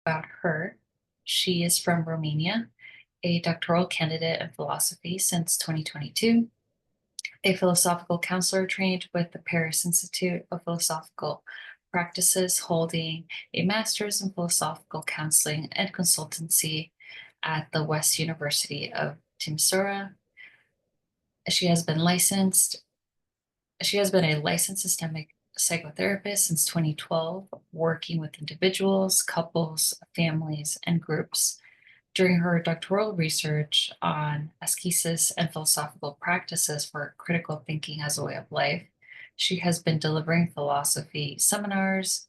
about her. She is from Romania, a doctoral candidate in philosophy since 2022, a philosophical counselor trained with the Paris Institute of Philosophical Practices, holding a master's in philosophical counseling and consultancy at the West University of Timisoara. She has been licensed. She has been a licensed systemic psychotherapist since 2012, working with individuals, couples, families, and groups. During her doctoral research on ascesis and philosophical practices for critical thinking as a way of life, she has been delivering philosophy seminars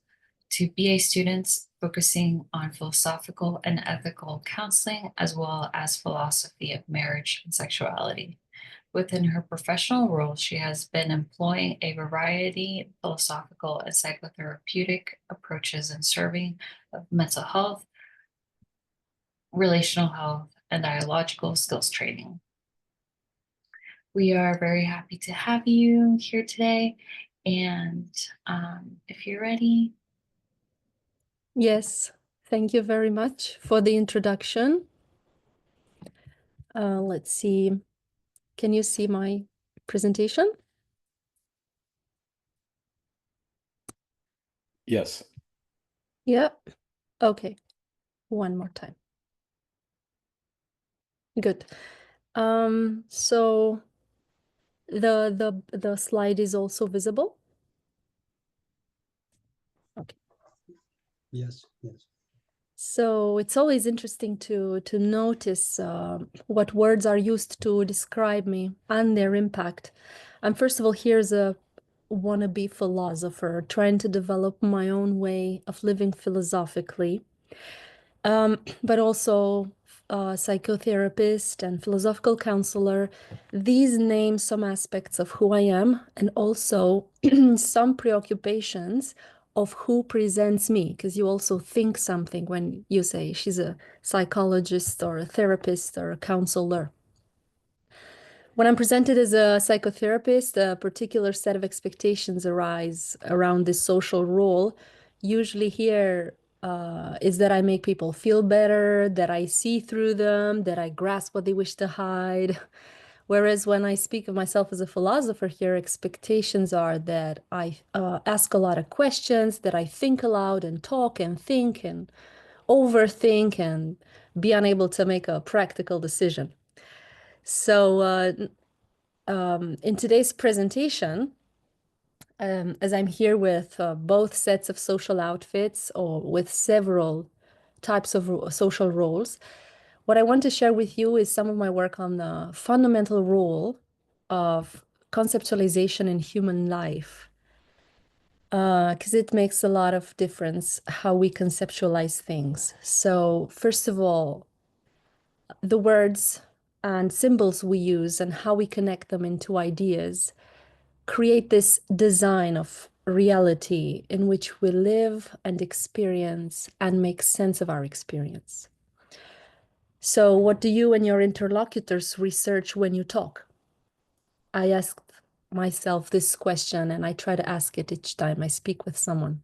to BA students, focusing on philosophical and ethical counseling, as well as philosophy of marriage and sexuality. Within her professional role, she has been employing a variety of philosophical and psychotherapeutic approaches in serving of mental health, relational health, and dialogical skills training. We are very happy to have you here today. And if you're ready. Yes, thank you very much for the introduction. Let's see. Can you see my presentation? Yes. Yep. Okay. One more time. Good. So the slide is also visible. Okay. Yes. So it's always interesting to notice what words are used to describe me and their impact. And first of all, here's a wannabe philosopher trying to develop my own way of living philosophically, but also psychotherapist and philosophical counselor. These name some aspects of who I am, and also some preoccupations of who presents me, because you also think something when you say she's a psychologist or a therapist or a counselor. When I'm presented as a psychotherapist, a particular set of expectations arise around this social role. Usually here is that I make people feel better, that I see through them, that I grasp what they wish to hide. Whereas when I speak of myself as a philosopher here, expectations are that I ask a lot of questions, that I think aloud and talk and think and overthink and be unable to make a practical decision. So in today's presentation, as I'm here with both sets of social outfits or with several types of social roles, what I want to share with you is some of my work on the fundamental role of conceptualization in human life, because it makes a lot of difference how we conceptualize things. So first of all, the words and symbols we use and how we connect them into ideas create this design of reality in which we live and experience and make sense of our experience. So what do you and your interlocutors research when you talk? I asked myself this question, and I try to ask it each time I speak with someone.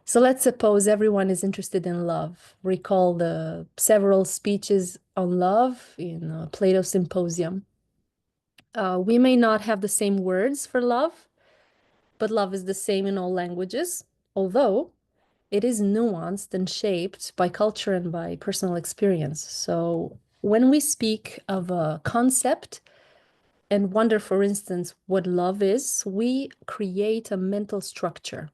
So let's suppose everyone is interested in love. Recall the several speeches on love in Plato's Symposium. We may not have the same words for love, but love is the same in all languages, although it is nuanced and shaped by culture and by personal experience. So when we speak of a concept and wonder, for instance, what love is, we create a mental structure.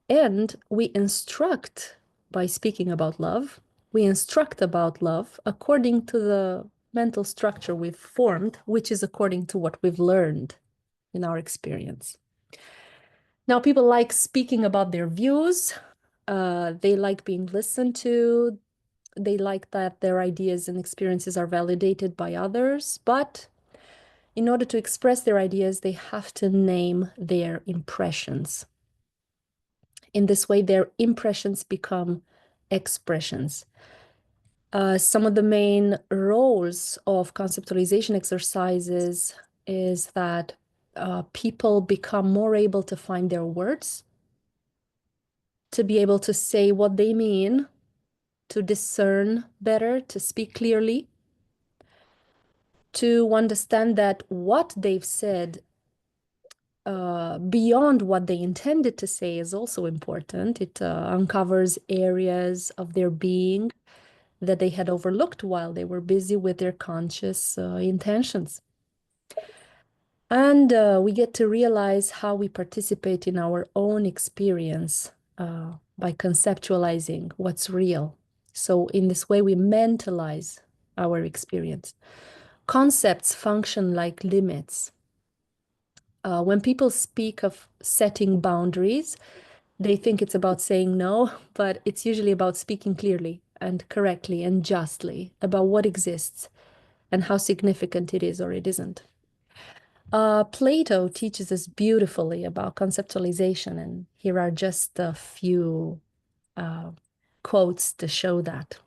And we instruct by speaking about love, we instruct about love according to the mental structure we've formed, which is according to what we've learned in our experience. Now, people like speaking about their views. They like being listened to. They like that their ideas and experiences are validated by others. But in order to express their ideas, they have to name their impressions. In this way, their impressions become expressions. Some of the main roles of conceptualization exercises is that people become more able to find their words, to be able to say what they mean to discern better, to speak clearly, to understand that what they've said beyond what they intended to say is also important. It uncovers areas of their being that they had overlooked while they were busy with their conscious intentions. And we get to realize how we participate in our own experience by conceptualizing what's real. So in this way, we mentalize our experience. Concepts function like limits. When people speak of setting boundaries, they think it's about saying no, but it's usually about speaking clearly and correctly and justly about what exists and how significant it is or it isn't. Plato teaches us beautifully about conceptualization, and here are just a few quotes to show that.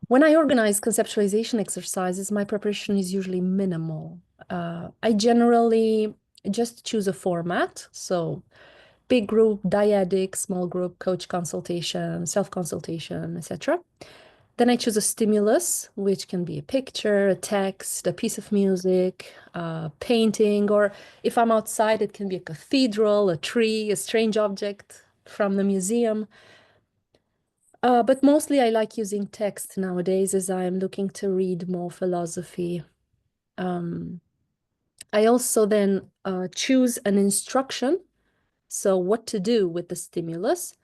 When I organize conceptualization exercises, my preparation is usually minimal. I generally just choose a format, so big group, dyadic, small group, coach consultation, self-consultation, etc. Then I choose a stimulus, which can be a picture, a text, a piece of music, a painting, or if I'm outside, it can be a cathedral, a tree, a strange object from the museum. But mostly I like using text nowadays as I'm looking to read more philosophy. I also then choose an instruction, so what to do with the stimulus.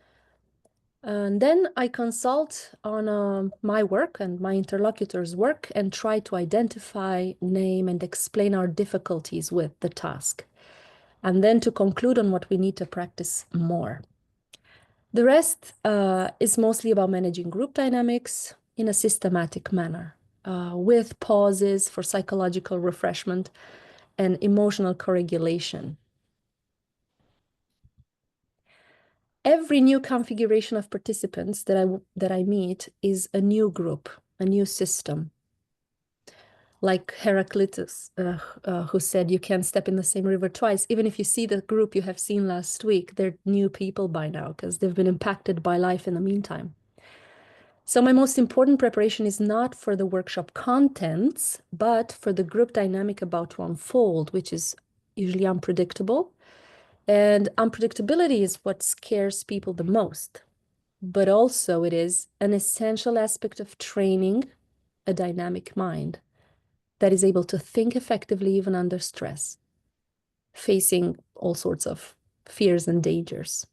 And then I consult on my work and my interlocutor's work and try to identify, name, and explain our difficulties with the task. And then to conclude on what we need to practice more. The rest is mostly about managing group dynamics in a systematic manner, with pauses for psychological refreshment and emotional co-regulation. Every new configuration of participants that I meet is a new group, a new system. Like Heraclitus, who said you can't step in the same river twice. Even if you see the group you have seen last week, they're new people by now because they've been impacted by life in the meantime. So my most important preparation is not for the workshop contents, but for the group dynamic about to unfold, which is usually unpredictable. And unpredictability is what scares people the most. But also it is an essential aspect of training a dynamic mind that is able to think effectively even under stress, facing all sorts of fears and dangers.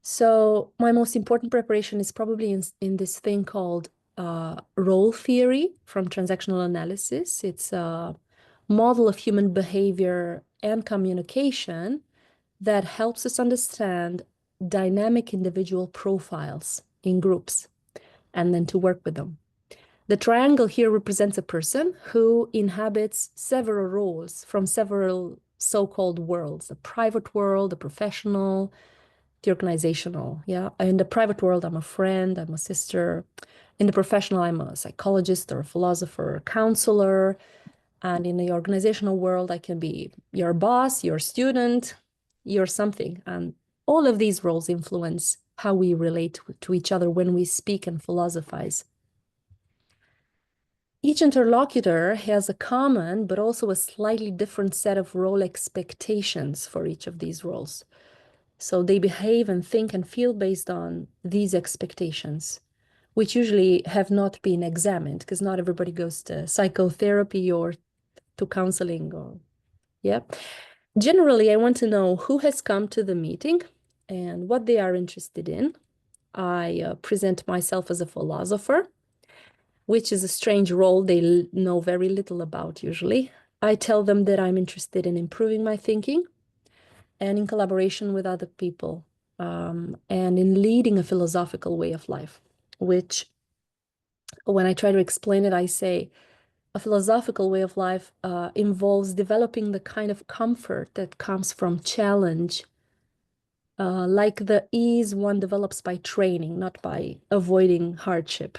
So my most important preparation is probably in this thing called role theory from transactional analysis. It's a model of human behavior and communication that helps us understand dynamic individual profiles in groups and then to work with them. The triangle here represents a person who inhabits several roles from several so-called worlds, a private world, a professional, the organizational. Yeah. In the private world, I'm a friend, I'm a sister. In the professional, I'm a psychologist or a philosopher, a counselor. And in the organizational world, I can be your boss, your student, your something. And all of these roles influence how we relate to each other when we speak and philosophize. Each interlocutor has a common, but also a slightly different set of role expectations for each of these roles. So they behave and think and feel based on these expectations, which usually have not been examined because not everybody goes to psychotherapy or to counseling or, yeah. Generally, I want to know who has come to the meeting and what they are interested in. I present myself as a philosopher, which is a strange role they know very little about usually. I tell them that I'm interested in improving my thinking and in collaboration with other people, and in leading a philosophical way of life, which when I try to explain it, I say a philosophical way of life involves developing the kind of comfort that comes from challenge, like the ease one develops by training, not by avoiding hardship.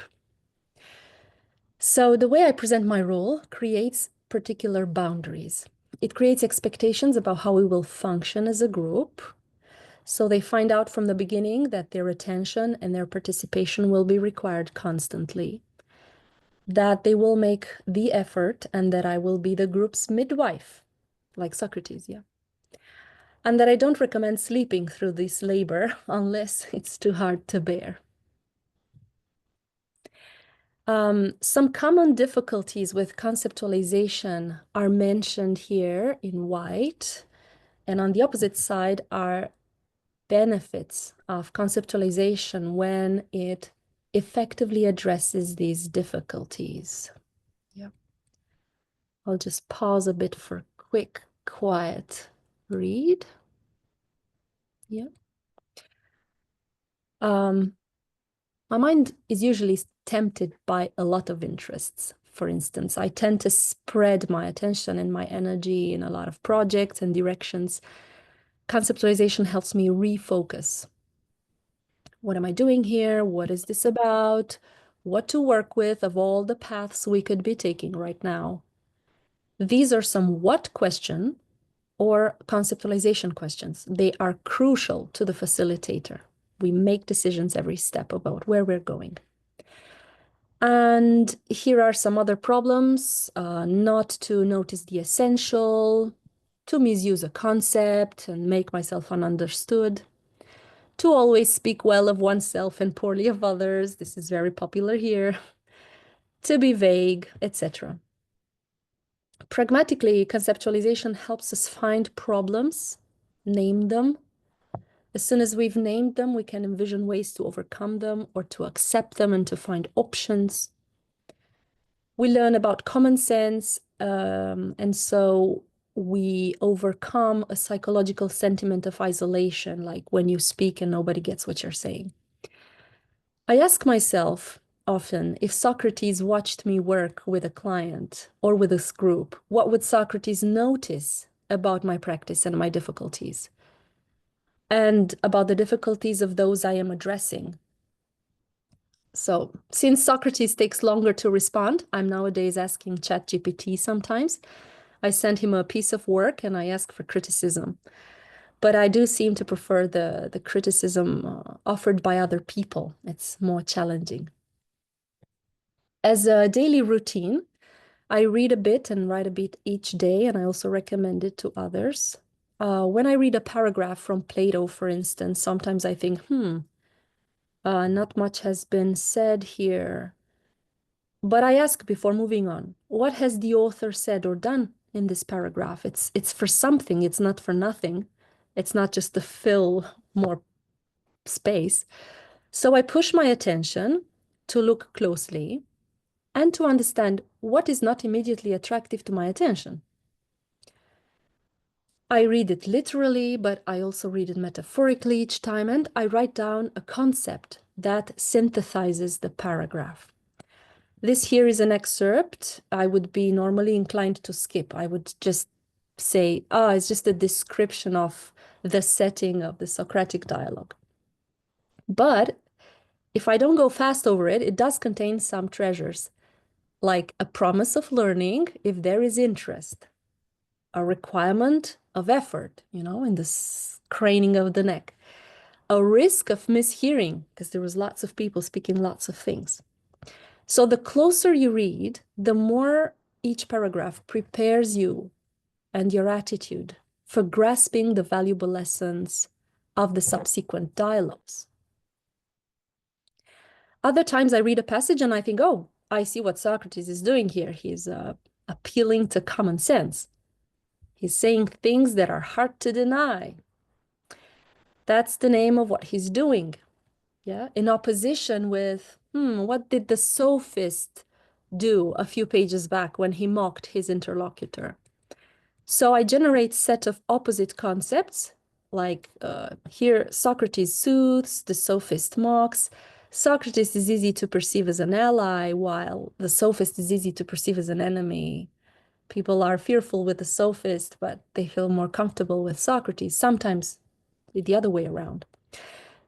So the way I present my role creates particular boundaries. It creates expectations about how we will function as a group. So they find out from the beginning that their attention and their participation will be required constantly, that they will make the effort, and that I will be the group's midwife, like Socrates, yeah. And that I don't recommend sleeping through this labor unless it's too hard to bear. Some common difficulties with conceptualization are mentioned here in white, and on the opposite side are benefits of conceptualization when it effectively addresses these difficulties. Yeah. I'll just pause a bit for quick, quiet read. Yeah. My mind is usually tempted by a lot of interests. For instance, I tend to spread my attention and my energy in a lot of projects and directions. Conceptualization helps me refocus. What am I doing here? What is this about? What to work with of all the paths we could be taking right now? These are some what question or conceptualization questions. They are crucial to the facilitator. We make decisions every step about where we're going. And here are some other problems: not to notice the essential, to misuse a concept and make myself ununderstood, to always speak well of oneself and poorly of others. This is very popular here. To be vague, etc. Pragmatically, conceptualization helps us find problems, name them. As soon as we've named them, we can envision ways to overcome them or to accept them and to find options. We learn about common sense, and so we overcome a psychological sentiment of isolation, like when you speak and nobody gets what you're saying. I ask myself often, if Socrates watched me work with a client or with this group, what would Socrates notice about my practice and my difficulties, and about the difficulties of those I am addressing? So since Socrates takes longer to respond, I'm nowadays asking ChatGPT sometimes. I send him a piece of work and I ask for criticism. But I do seem to prefer the criticism offered by other people. It's more challenging. As a daily routine, I read a bit and write a bit each day, and I also recommend it to others. When I read a paragraph from Plato, for instance, sometimes I think, not much has been said here. But I ask before moving on, what has the author said or done in this paragraph? It's for something, it's not for nothing. It's not just to fill more space. So I push my attention to look closely and to understand what is not immediately attractive to my attention. I read it literally, but I also read it metaphorically each time, and I write down a concept that synthesizes the paragraph. This here is an excerpt I would be normally inclined to skip. I would just say, it's just a description of the setting of the Socratic dialogue. But if I don't go fast over it, it does contain some treasures, like a promise of learning if there is interest, a requirement of effort, in this craning of the neck, a risk of mishearing, because there was lots of people speaking lots of things. So the closer you read, the more each paragraph prepares you and your attitude for grasping the valuable lessons of the subsequent dialogues. Other times I read a passage and I think, I see what Socrates is doing here. He's appealing to common sense. He's saying things that are hard to deny. That's the name of what he's doing. Yeah, in opposition with, what did the sophist do a few pages back when he mocked his interlocutor? So I generate set of opposite concepts, like here Socrates soothes, the sophist mocks. Socrates is easy to perceive as an ally, while the sophist is easy to perceive as an enemy. People are fearful with the sophist, but they feel more comfortable with Socrates, sometimes the other way around.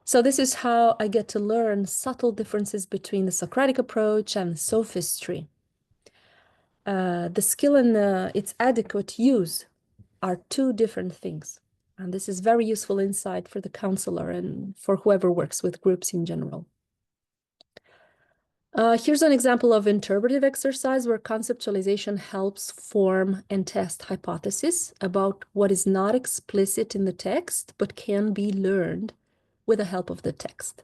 So this is how I get to learn subtle differences between the Socratic approach and sophistry. The skill and its adequate use are two different things. And this is very useful insight for the counselor and for whoever works with groups in general. Here's an example of interpretive exercise where conceptualization helps form and test hypotheses about what is not explicit in the text, but can be learned with the help of the text.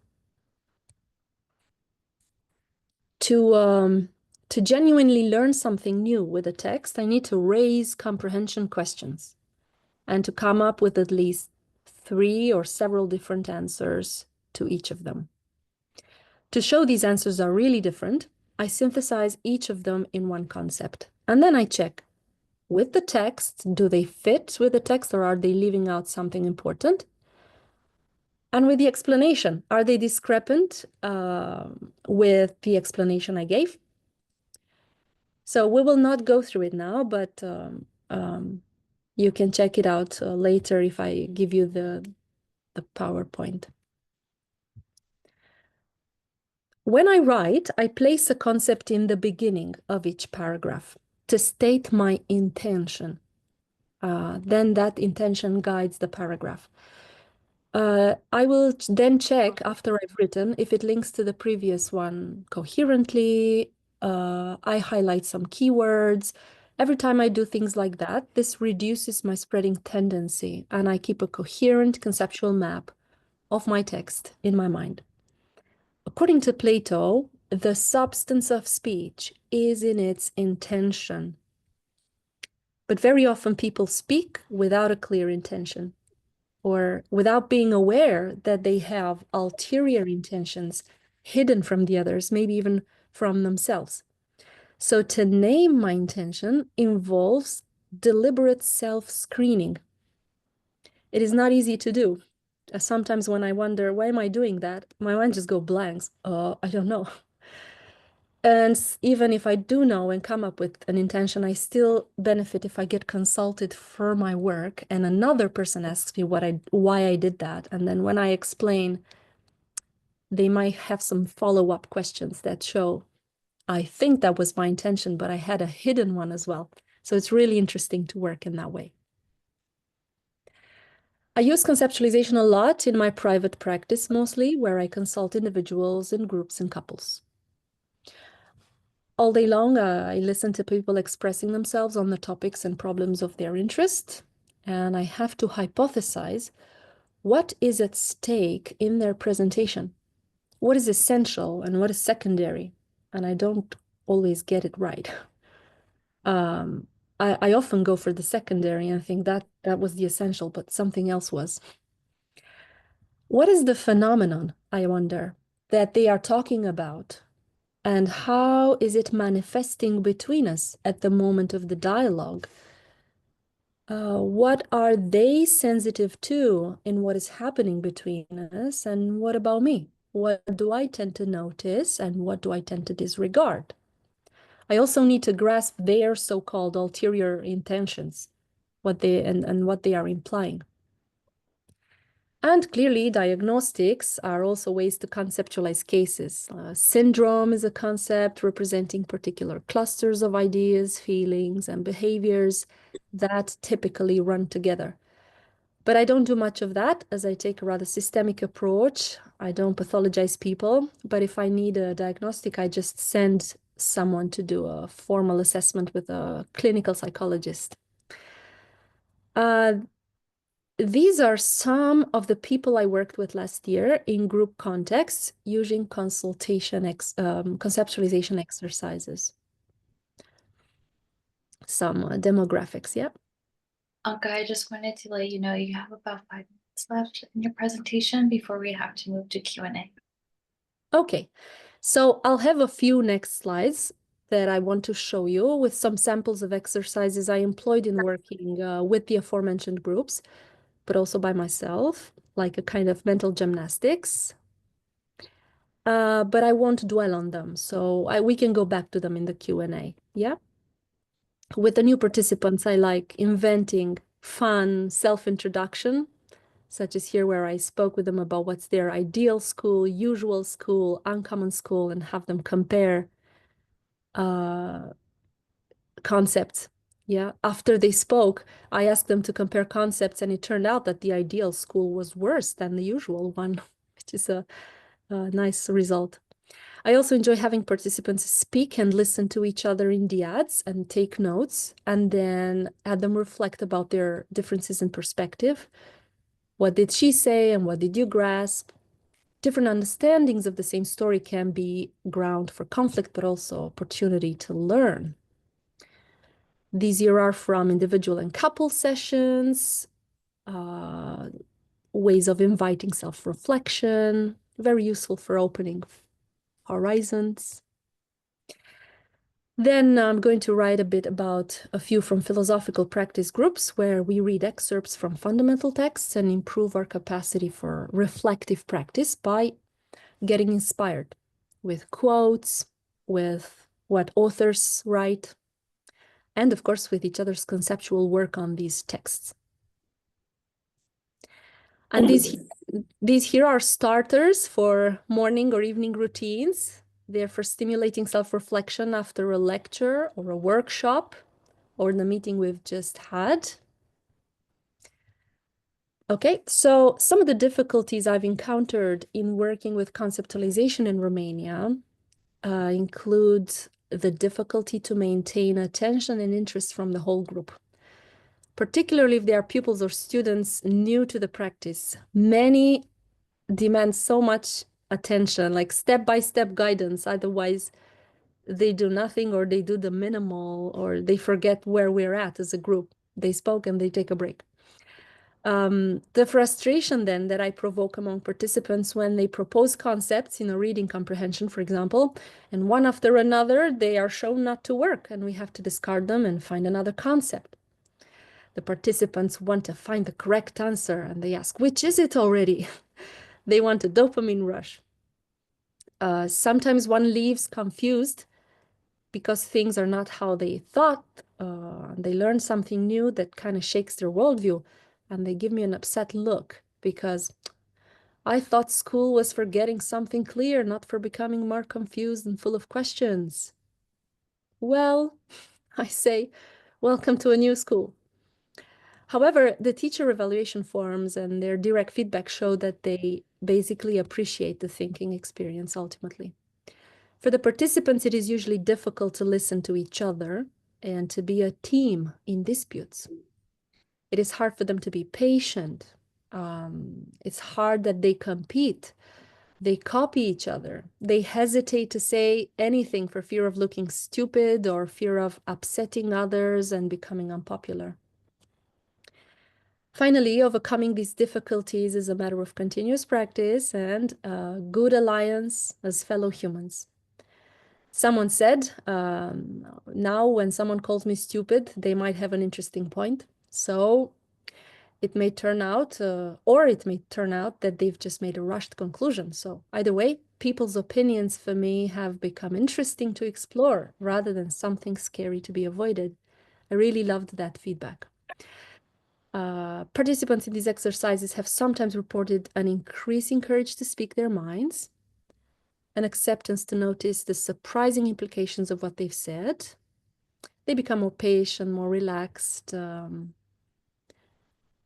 To genuinely learn something new with a text, I need to raise comprehension questions and to come up with at least 3 or several different answers to each of them. To show these answers are really different, I synthesize each of them in one concept. And then I check with the text, do they fit with the text or are they leaving out something important? And with the explanation, are they discrepant with the explanation I gave? So we will not go through it now, but you can check it out later if I give you the PowerPoint. When I write, I place a concept in the beginning of each paragraph to state my intention. Then that intention guides the paragraph. I will then check after I've written if it links to the previous one coherently. I highlight some keywords. Every time I do things like that, this reduces my spreading tendency, and I keep a coherent conceptual map of my text in my mind. According to Plato, the substance of speech is in its intention. But very often people speak without a clear intention or without being aware that they have ulterior intentions hidden from the others, maybe even from themselves. So to name my intention involves deliberate self-screening. It is not easy to do. Sometimes when I wonder, why am I doing that? My mind just goes blanks. I don't know. And even if I do know and come up with an intention, I still benefit if I get consulted for my work and another person asks me why I did that. And then when I explain, they might have some follow-up questions that show, I think that was my intention, but I had a hidden one as well. So it's really interesting to work in that way. I use conceptualization a lot in my private practice, mostly where I consult individuals in groups and couples. All day long, I listen to people expressing themselves on the topics and problems of their interest, and I have to hypothesize what is at stake in their presentation, what is essential and what is secondary, and I don't always get it right. I often go for the secondary and think that was the essential, but something else was. What is the phenomenon, I wonder, that they are talking about? And how is it manifesting between us at the moment of the dialogue? What are they sensitive to in what is happening between us? And what about me? What do I tend to notice and what do I tend to disregard? I also need to grasp their so-called ulterior intentions, what they are implying. And clearly, diagnostics are also ways to conceptualize cases. Syndrome is a concept representing particular clusters of ideas, feelings, and behaviors that typically run together. But I don't do much of that as I take a rather systemic approach. I don't pathologize people, but if I need a diagnostic, I just send someone to do a formal assessment with a clinical psychologist. These are some of the people I worked with last year in group contexts using conceptualization exercises. Some demographics, yeah. Anca, I just wanted to let you know you have about 5 minutes left in your presentation before we have to move to Q&A. Okay, so I'll have a few next slides that I want to show you with some samples of exercises I employed in working with the aforementioned groups, but also by myself, like a kind of mental gymnastics. But I won't dwell on them, so we can go back to them in the Q&A, yeah? With the new participants, I like inventing fun self-introduction, such as here where I spoke with them about what's their ideal school, usual school, uncommon school, and have them compare concepts Yeah, after they spoke, I asked them to compare concepts, and it turned out that the ideal school was worse than the usual one, which is a nice result. I also enjoy having participants speak and listen to each other in the ads and take notes, and then have them reflect about their differences in perspective. What did she say and what did you grasp? Different understandings of the same story can be ground for conflict, but also opportunity to learn. These here are from individual and couple sessions, ways of inviting self-reflection, very useful for opening horizons. Then I'm going to write a bit about a few from philosophical practice groups where we read excerpts from fundamental texts and improve our capacity for reflective practice by getting inspired with quotes, with what authors write, and of course with each other's conceptual work on these texts. And these here are starters for morning or evening routines. They're for stimulating self-reflection after a lecture or a workshop or the meeting we've just had. Okay, so some of the difficulties I've encountered in working with conceptualization in Romania include the difficulty to maintain attention and interest from the whole group, particularly if they are pupils or students new to the practice. Many demand so much attention, like step-by-step guidance. Otherwise, they do nothing, or they do the minimal, or they forget where we're at as a group. They spoke and they take a break. The frustration then that I provoke among participants when they propose concepts in a reading comprehension, for example, and one after another, they are shown not to work and we have to discard them and find another concept. The participants want to find the correct answer and they ask, which is it already? They want a dopamine rush. Sometimes one leaves confused because things are not how they thought. They learn something new that kind of shakes their worldview, and they give me an upset look because I thought school was for getting something clear, not for becoming more confused and full of questions. Well, I say, welcome to a new school. However, the teacher evaluation forms and their direct feedback show that they basically appreciate the thinking experience ultimately. For the participants, it is usually difficult to listen to each other and to be a team in disputes. It is hard for them to be patient. It's hard that they compete. They copy each other. They hesitate to say anything for fear of looking stupid or fear of upsetting others and becoming unpopular. Finally, overcoming these difficulties is a matter of continuous practice and a good alliance as fellow humans. Someone said, now when someone calls me stupid, they might have an interesting point. So it may turn out, or it may turn out that they've just made a rushed conclusion. So either way, people's opinions for me have become interesting to explore rather than something scary to be avoided. I really loved that feedback. Participants in these exercises have sometimes reported an increasing courage to speak their minds, an acceptance to notice the surprising implications of what they've said. They become more patient, more relaxed,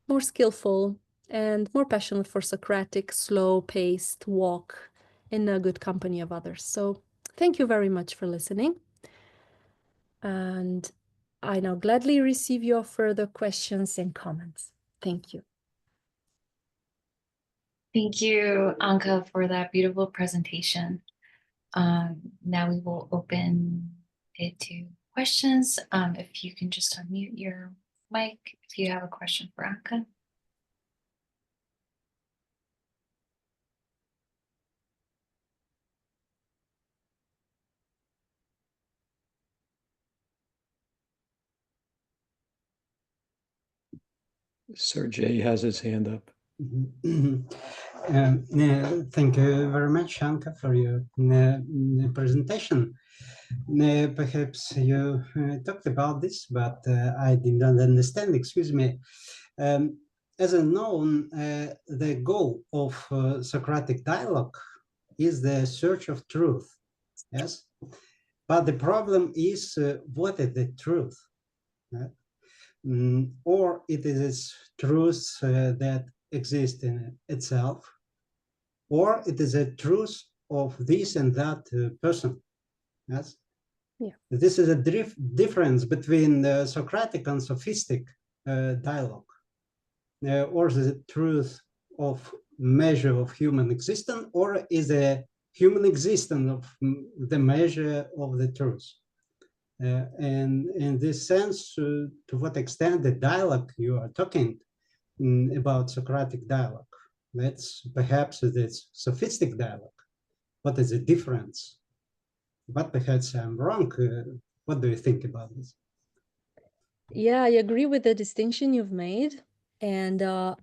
more skillful, and more passionate for Socratic, slow-paced walk in a good company of others. So thank you very much for listening. And I now gladly receive your further questions and comments. Thank you. Thank you, Anca, for that beautiful presentation. Now we will open it to questions. If you can just unmute your mic if you have a question for Anca. Sergey has his hand up. Thank you very much, Anca, for your presentation. Perhaps you talked about this, but I did not understand, excuse me. As a known, the goal of Socratic dialogue is the search of truth, yes? But the problem is, what is the truth? or it is truth that exists in itself, or it is a truth of this and that person. Yes. Yeah. This is a difference between the Socratic and sophistic dialogue, or the truth of measure of human existence, or is a human existence of the measure of the truth. And in this sense, to what extent the dialogue you are talking about Socratic dialogue, that's perhaps this sophistic dialogue. What is the difference? But perhaps I'm wrong. What do you think about this? Yeah, I agree with the distinction you've made. And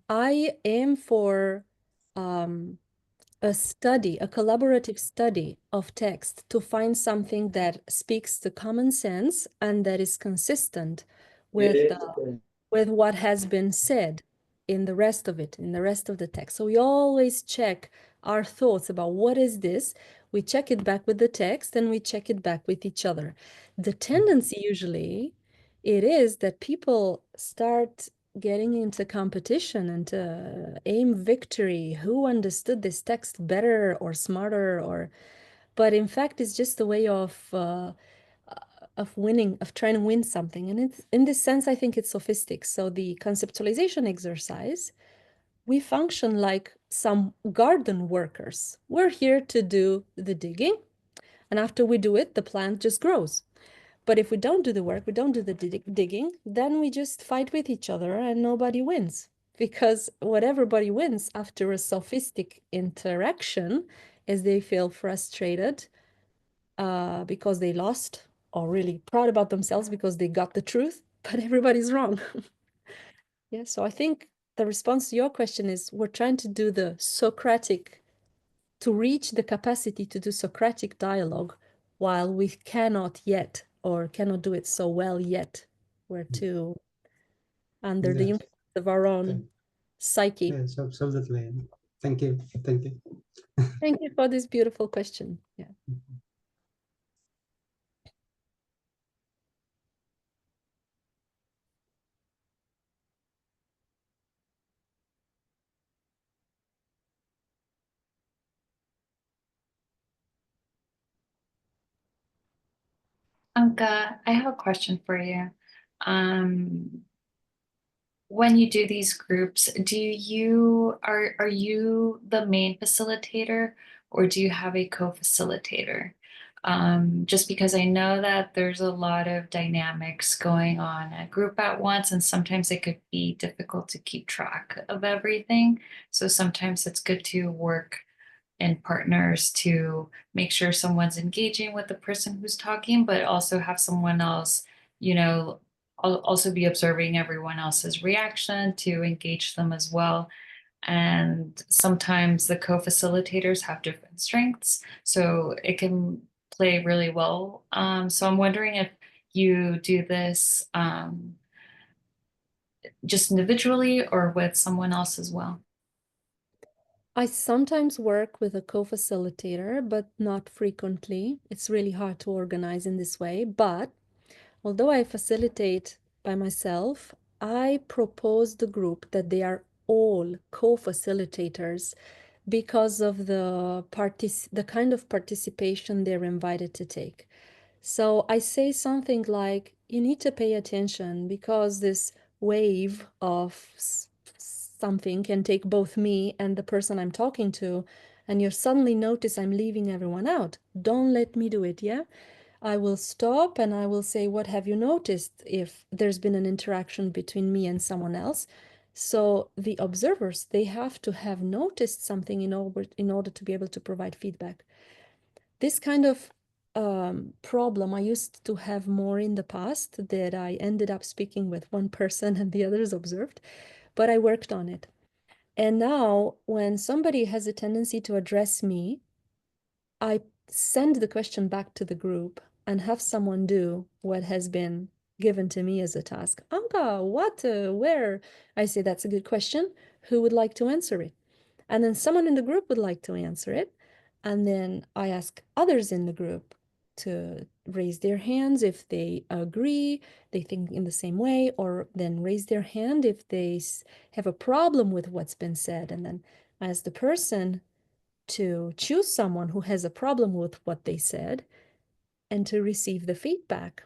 I aim for a study, a collaborative study of text to find something that speaks to common sense and that is consistent with what has been said in the rest of it, in the rest of the text. So we always check our thoughts about what is this. We check it back with the text and we check it back with each other. The tendency usually it is that people start getting into competition and to aim victory. Who understood this text better or smarter? Or, but in fact, it's just a way of winning, of trying to win something. And it's in this sense, I think it's sophistic. So the conceptualization exercise, we function like some garden workers. We're here to do the digging, and after we do it, the plant just grows. But if we don't do the work, we don't do the digging, then we just fight with each other and nobody wins. Because what everybody wins after a sophistic interaction is they feel frustrated because they lost, or really proud about themselves because they got the truth, but everybody's wrong. Yeah, so I think the response to your question is we're trying to do the Socratic, to reach the capacity to do Socratic dialogue while we cannot yet, or cannot do it so well yet. We're too under the Yes. influence of our own psyche. Yes, absolutely. Thank you. Thank you. Thank you for this beautiful question. Yeah. Anca, I have a question for you. When you do these groups, are you the main facilitator or do you have a co-facilitator? Just because I know that there's a lot of dynamics going on a group at once, and sometimes it could be difficult to keep track of everything. So sometimes it's good to work in partners to make sure someone's engaging with the person who's talking, but also have someone else, also be observing everyone else's reaction to engage them as well. And sometimes the co-facilitators have different strengths, so it can play really well. So I'm wondering if you do this just individually or with someone else as well. I sometimes work with a co-facilitator, but not frequently. It's really hard to organize in this way. But although I facilitate by myself, I propose the group that they are all co-facilitators because of the kind of participation they're invited to take. So I say something like, you need to pay attention because this wave of something can take both me and the person I'm talking to, and you suddenly notice I'm leaving everyone out. Don't let me do it, yeah? I will stop and I will say, what have you noticed if there's been an interaction between me and someone else? So the observers, they have to have noticed something in order to be able to provide feedback. This kind of problem I used to have more in the past, that I ended up speaking with one person and the others observed, but I worked on it. And now when somebody has a tendency to address me, I send the question back to the group and have someone do what has been given to me as a task. Anca, what, where? I say, that's a good question. Who would like to answer it? And then someone in the group would like to answer it. And then I ask others in the group, to raise their hands if they agree, they think in the same way, or then raise their hand if they have a problem with what's been said, and then ask the person to choose someone who has a problem with what they said and to receive the feedback.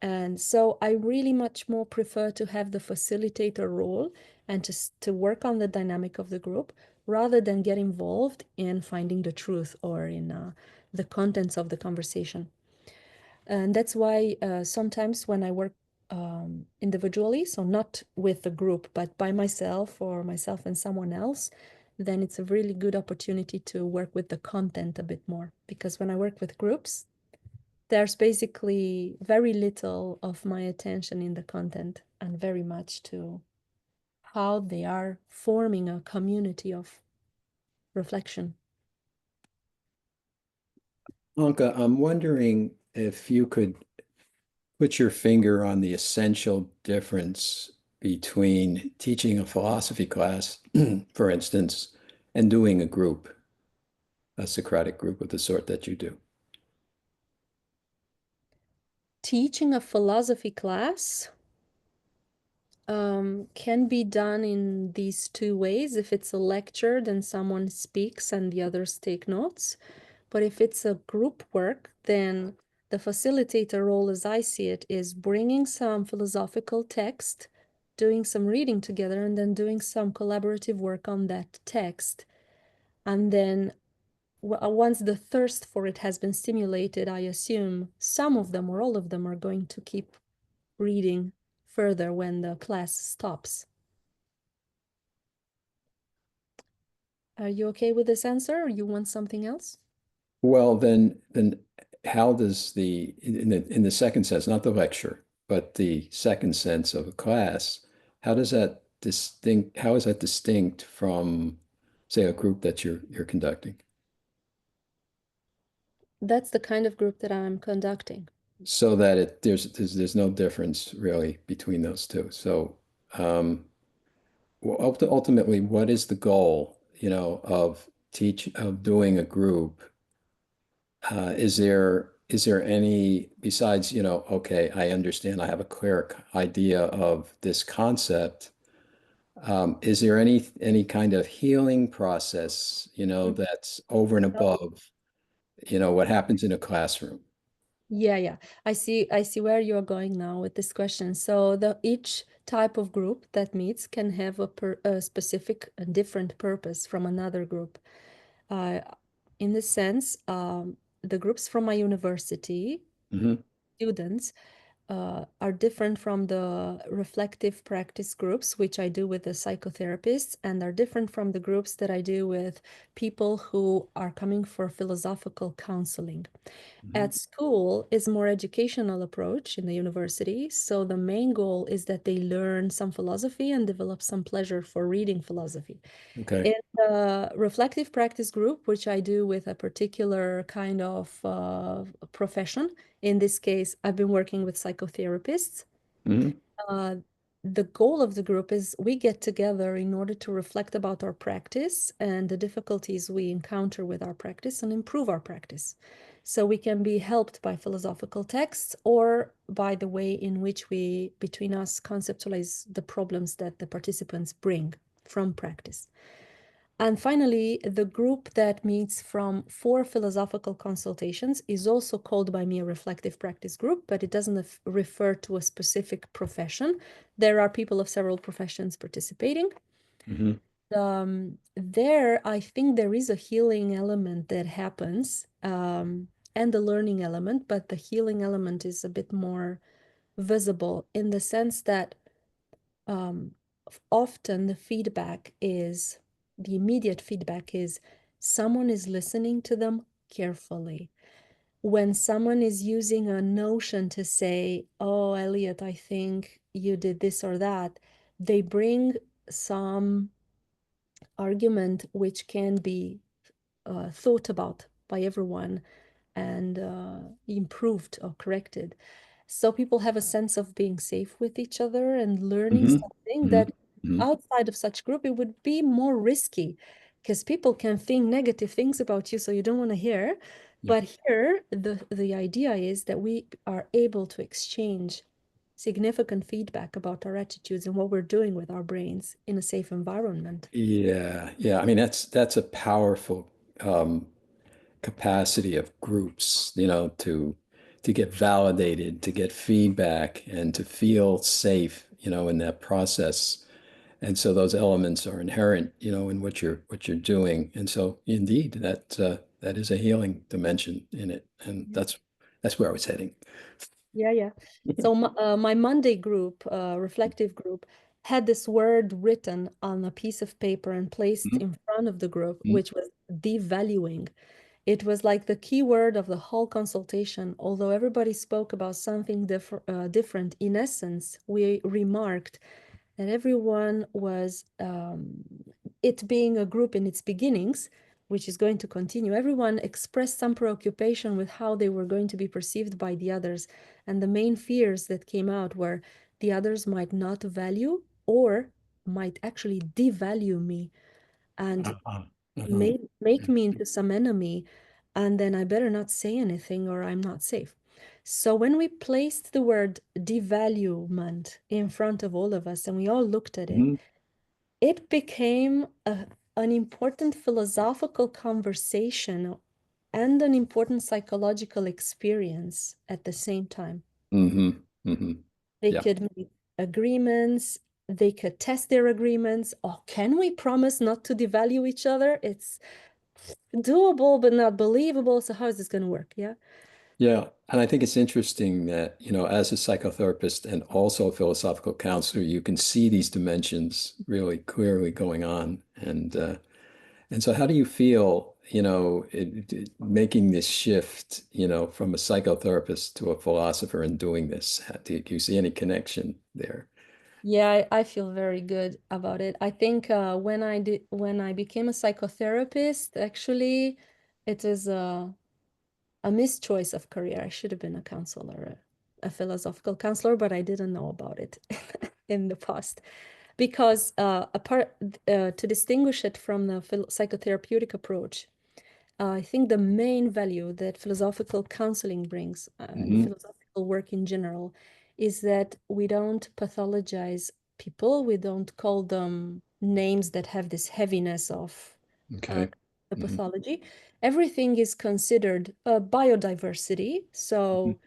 And so I really much more prefer to have the facilitator role and to work on the dynamic of the group rather than get involved in finding the truth or in the contents of the conversation. And that's why sometimes when I work individually, so not with a group, but by myself or myself and someone else, then it's a really good opportunity to work with the content a bit more. Because when I work with groups, there's basically very little of my attention in the content and very much to how they are forming a community of reflection. Anca, I'm wondering if you could put your finger on the essential difference between teaching a philosophy class, for instance, and doing a group, a Socratic group of the sort that you do. Teaching a philosophy class can be done in these two ways. If it's a lecture, then someone speaks and the others take notes. But if it's a group work, then the facilitator role, as I see it, is bringing some philosophical text, doing some reading together, and then doing some collaborative work on that text. And then once the thirst for it has been stimulated, I assume some of them or all of them are going to keep reading further when the class stops. Are you okay with this answer, or you want something else? Well, then how does in the second sense, not the lecture, but the second sense of a class, how is that distinct from, say, a group that you're conducting? That's the kind of group that I'm conducting. So that there's no difference really between those two. So well, ultimately, what is the goal, of doing a group? Is there any, besides, okay, I understand, I have a clear idea of this concept. Is there any kind of healing process, that's over and above, what happens in a classroom? Yeah. I see where you're going now with this question. So each type of group that meets can have a specific and different purpose from another group. In this sense, the groups from my university, students, are different from the reflective practice groups, which I do with the psychotherapists, and are different from the groups that I do with people who are coming for philosophical counseling. At school is more educational approach in the university. So the main goal is that they learn some philosophy and develop some pleasure for reading philosophy. Okay. In the reflective practice group, which I do with a particular kind of profession, in this case, I've been working with psychotherapists. The goal of the group is we get together in order to reflect about our practice and the difficulties we encounter with our practice and improve our practice. So we can be helped by philosophical texts or by the way in which we, between us, conceptualize the problems that the participants bring from practice. And finally, the group that meets for philosophical consultations is also called by me a reflective practice group, but it doesn't refer to a specific profession. There are people of several professions participating. There, I think there is a healing element that happens, and the learning element, but the healing element is a bit more visible in the sense that often the immediate feedback is someone is listening to them carefully. When someone is using a notion to say, oh, Elliot, I think you did this or that, they bring some argument which can be thought about by everyone and improved or corrected. So people have a sense of being safe with each other and learning something that outside of such group, it would be more risky because people can think negative things about you, so you don't want to hear. But here, the idea is that we are able to exchange significant feedback about our attitudes and what we're doing with our brains in a safe environment. Yeah, yeah. I mean, that's a powerful capacity of groups, to get validated, to get feedback, and to feel safe, in that process. And so those elements are inherent, in what you're doing. And so indeed, that is a healing dimension in it. And that's where I was heading. Yeah, yeah. So my Monday group, reflective group, had this word written on a piece of paper and placed in front of the group, which was devaluing. It was like the key word of the whole consultation. Although everybody spoke about something different, in essence, we remarked that everyone was, it being a group in its beginnings, which is going to continue, everyone expressed some preoccupation with how they were going to be perceived by the others. And the main fears that came out were the others might not value or might actually devalue me and make me into some enemy. And then I better not say anything or I'm not safe. So when we placed the word devaluement in front of all of us and we all looked at it, it became an important philosophical conversation and an important psychological experience at the same time. They Yeah. could make agreements, they could test their agreements. Or can we promise not to devalue each other? It's doable, but not believable. So how is this going to work? Yeah. Yeah. And I think it's interesting that, as a psychotherapist and also a philosophical counselor, you can see these dimensions really clearly going on. And so how do you feel, making this shift, from a psychotherapist to a philosopher and doing this? Do you see any connection there? Yeah, I feel very good about it. I think when I became a psychotherapist, actually, it is a mischoice of career. I should have been a counselor, a philosophical counselor, but I didn't know about it in the past. Because to distinguish it from the psychotherapeutic approach, I think the main value that philosophical counseling brings and philosophical work in general is that we don't pathologize people. We don't call them names that have this heaviness of Okay. the pathology. Everything is considered biodiversity. So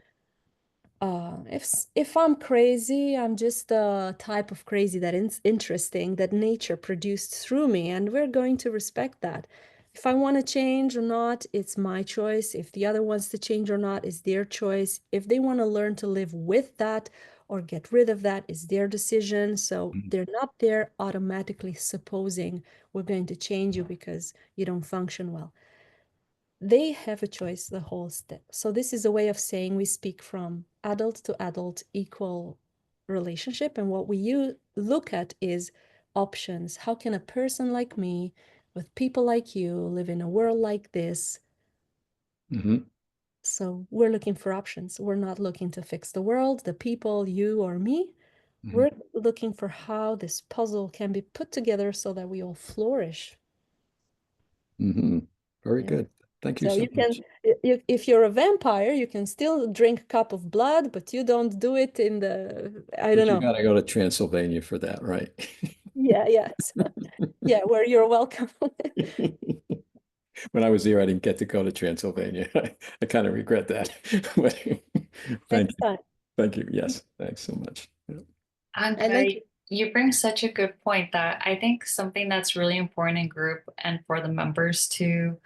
if I'm crazy, I'm just a type of crazy that is interesting that nature produced through me, and we're going to respect that. If I want to change or not, it's my choice. If the other wants to change or not, it's their choice. If they want to learn to live with that or get rid of that, it's their decision. So they're not there automatically supposing we're going to change you because you don't function well. They have a choice the whole step. So this is a way of saying we speak from adult to adult equal relationship. And what we look at is options. How can a person like me with people like you live in a world like this? So we're looking for options. We're not looking to fix the world, the people, you or me. We're looking for how this puzzle can be put together so that we all flourish. Very Yeah. good. Thank you So so you can, much. if you're a vampire, you can still drink a cup of blood, but you don't do it in the, I But don't you know. got to go to Transylvania for that, right? Yeah, yeah. Yeah, where you're welcome. When I was there, I didn't get to go to Transylvania. I kind of regret that. But thank Next you. time. Thank you. Yes. Thanks so much. Yeah. And Anca, then, you bring such a good point that I think something that's really important in group and for the members to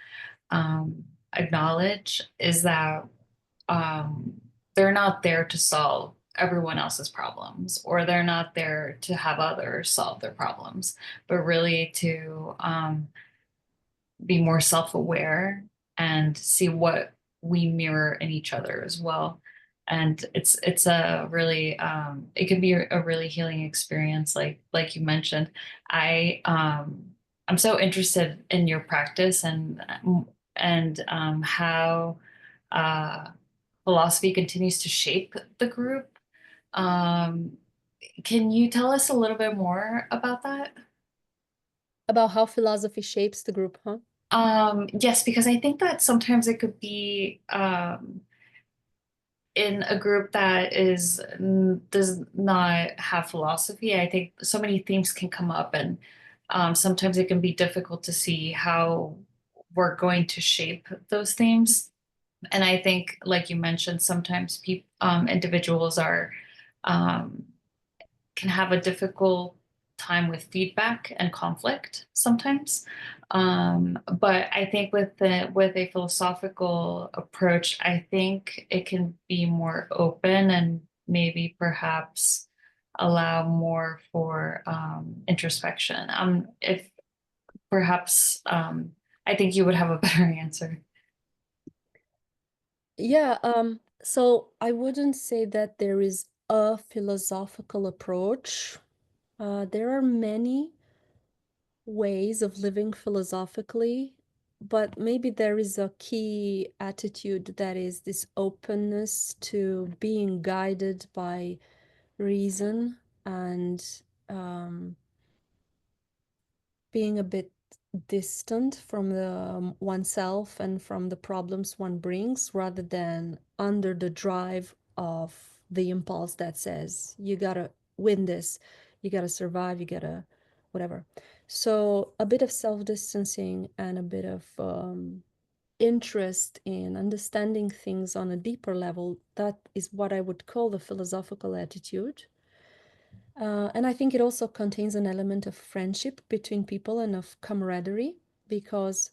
um, acknowledge is that um, they're not there to solve everyone else's problems, or they're not there to have others solve their problems, but really to be more self-aware and see what we mirror in each other as well. And it's a really it can be a really healing experience, like you mentioned. I'm so interested in your practice and how uh philosophy continues to shape the group. Um, can you tell us a little bit more about that? about how philosophy shapes the group, huh? Yes, because I think that sometimes it could be in a group that does not have philosophy. I think so many themes can come up, and sometimes it can be difficult to see how we're going to shape those themes. And I think, like you mentioned, sometimes people, individuals are um, can have a difficult time with feedback and conflict sometimes. But I think with a philosophical approach, I think it can be more open and maybe perhaps allow more for introspection. If perhaps I think you would have a better answer. Yeah, so I wouldn't say that there is a philosophical approach. There are many ways of living philosophically, but maybe there is a key attitude that is this openness to being guided by reason and um, being a bit distant from the oneself and from the problems one brings, rather than under the drive of the impulse that says you gotta win this, you gotta survive, you gotta whatever. So a bit of self-distancing and a bit of interest in understanding things on a deeper level, that is what I would call the philosophical attitude. And I think it also contains an element of friendship between people and of camaraderie, because,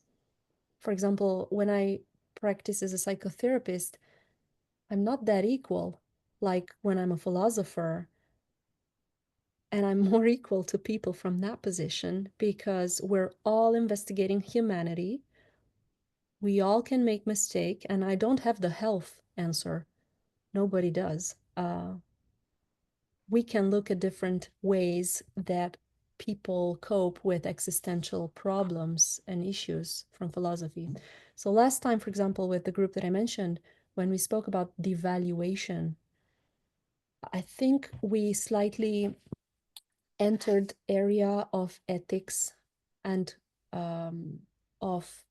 for example, when I practice as a psychotherapist, I'm not that equal like when I'm a philosopher, and I'm more equal to people from that position because we're all investigating humanity. We all can make mistake, and I don't have the health answer. Nobody does. We can look at different ways that people cope with existential problems and issues from philosophy. So last time, for example, with the group that I mentioned, when we spoke about devaluation, I think we slightly entered area of ethics and of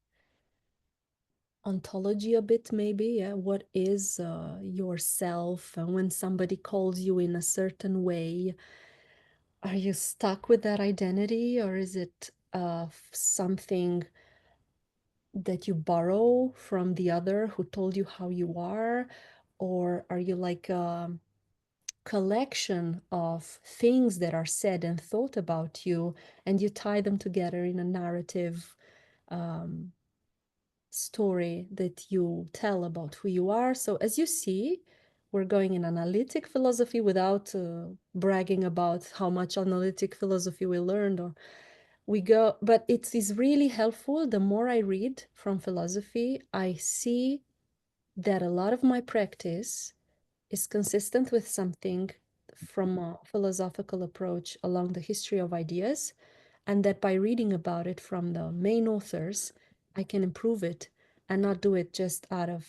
ontology a bit, maybe. Yeah, what is yourself, and when somebody calls you in a certain way, are you stuck with that identity, or is it something that you borrow from the other who told you how you are? Or are you like a collection of things that are said and thought about you, and you tie them together in a narrative um, story that you tell about who you are? So as you see, we're going in analytic philosophy without bragging about how much analytic philosophy we learned, or we go, but it is really helpful. The more I read from philosophy, I see that a lot of my practice is consistent with something from a philosophical approach along the history of ideas, and that by reading about it from the main authors, I can improve it and not do it just out of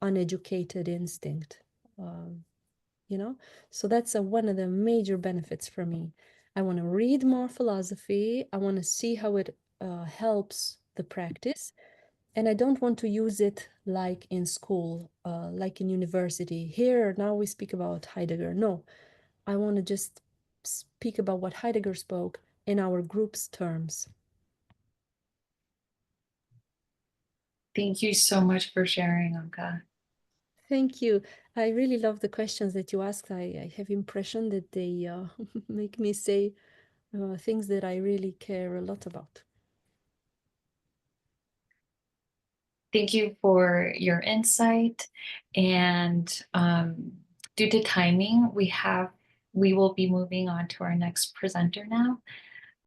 uneducated instinct. Um, you know, so that's one of the major benefits for me. I want to read more philosophy. I want to see how it helps the practice, and I don't want to use it like in school, like in university. Here now we speak about Heidegger. No, I want to just speak about what Heidegger spoke in our group's terms. Thank you so much for sharing, Anca. Thank you. I really love the questions that you asked. I have impression that they make me say things that I really care a lot about. Thank you for your insight. And due to timing, we will be moving on to our next presenter now.